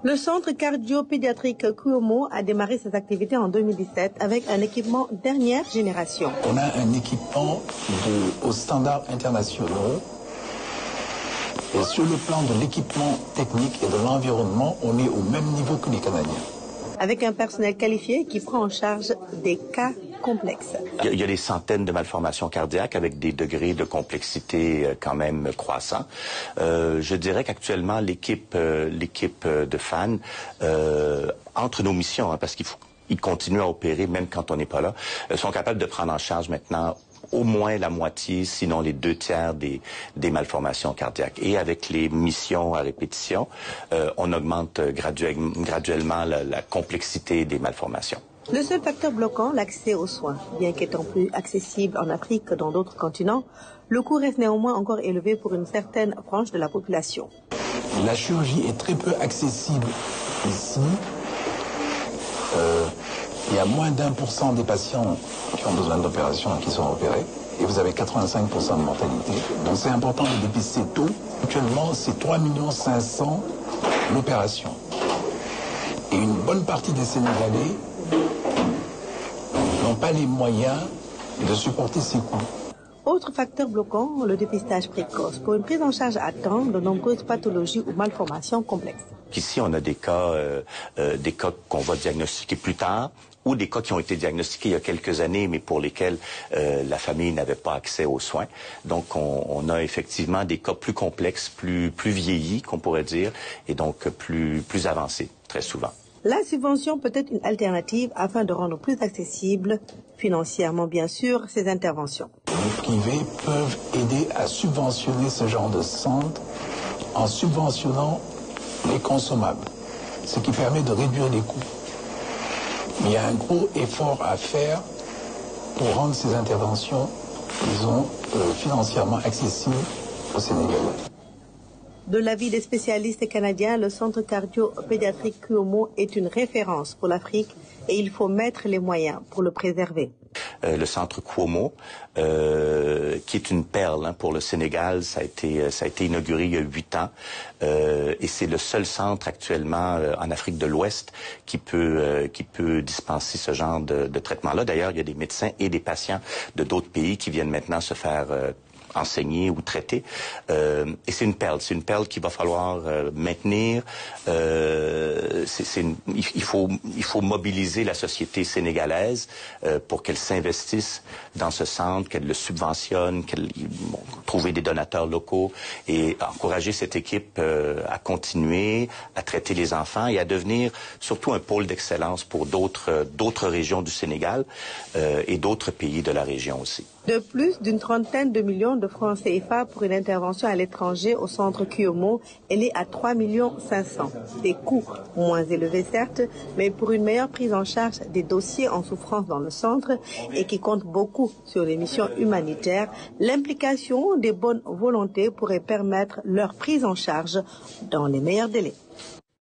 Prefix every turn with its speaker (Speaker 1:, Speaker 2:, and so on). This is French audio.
Speaker 1: Le centre cardio-pédiatrique Cuomo a démarré ses activités en 2017 avec un équipement dernière génération.
Speaker 2: On a un équipement aux standards internationaux. Et sur le plan de l'équipement technique et de l'environnement, on est au même niveau que les Canadiens.
Speaker 1: Avec un personnel qualifié qui prend en charge des cas complexes.
Speaker 3: Il y a des centaines de malformations cardiaques avec des degrés de complexité quand même croissants. Je dirais qu'actuellement, l'équipe de FAN, entre nos missions, parce qu'ils continuent à opérer même quand on n'est pas là, sont capables de prendre en charge maintenant au moins la moitié, sinon les 2/3 des malformations cardiaques. Et avec les missions à répétition, on augmente graduellement la complexité des malformations.
Speaker 1: Le seul facteur bloquant, l'accès aux soins. Bien qu'étant plus accessible en Afrique que dans d'autres continents, le coût reste néanmoins encore élevé pour une certaine frange de la population.
Speaker 2: La chirurgie est très peu accessible ici. Il y a moins d'1% des patients qui ont besoin d'opération qui sont opérés. Et vous avez 85% de mortalité. Donc c'est important de dépister tôt. Actuellement, c'est 3,5 millions l'opération. Et une bonne partie des Sénégalais n'ont pas les moyens de supporter ces coûts.
Speaker 1: Autre facteur bloquant, le dépistage précoce. Pour une prise en charge à temps de nombreuses pathologies ou malformations complexes.
Speaker 3: Ici, on a des cas qu'on va diagnostiquer plus tard, ou des cas qui ont été diagnostiqués il y a quelques années, mais pour lesquels la famille n'avait pas accès aux soins. Donc, on a effectivement des cas plus complexes, plus vieillis, qu'on pourrait dire, et donc plus avancés, très souvent.
Speaker 1: La subvention peut être une alternative afin de rendre plus accessible, financièrement bien sûr, ces interventions.
Speaker 2: Les privés peuvent aider à subventionner ce genre de centre en subventionnant les consommables, ce qui permet de réduire les coûts. Mais il y a un gros effort à faire pour rendre ces interventions, disons, financièrement accessibles aux Sénégalais.
Speaker 1: De l'avis des spécialistes canadiens, le centre cardio-pédiatrique Cuomo est une référence pour l'Afrique et il faut mettre les moyens pour le préserver.
Speaker 3: Le centre Cuomo, qui est une perle pour le Sénégal, ça a été inauguré il y a 8 ans et c'est le seul centre actuellement en Afrique de l'Ouest qui peut dispenser ce genre de traitement-là. D'ailleurs, il y a des médecins et des patients de d'autres pays qui viennent maintenant se faire enseigner ou traiter. Et c'est une perle qu'il va falloir maintenir. Il faut mobiliser la société sénégalaise pour qu'elle s'investisse dans ce centre, qu'elle le subventionne, trouver des donateurs locaux et encourager cette équipe à continuer à traiter les enfants et à devenir surtout un pôle d'excellence pour d'autres régions du Sénégal et d'autres pays de la région aussi.
Speaker 1: De plus d'une trentaine de millions de francs CFA pour une intervention à l'étranger au centre Cuomo, elle est à 3,5 millions. Des coûts moins élevés certes, mais pour une meilleure prise en charge des dossiers en souffrance dans le centre et qui compte beaucoup sur les missions humanitaires, l'implication des bonnes volontés pourrait permettre leur prise en charge dans les meilleurs délais.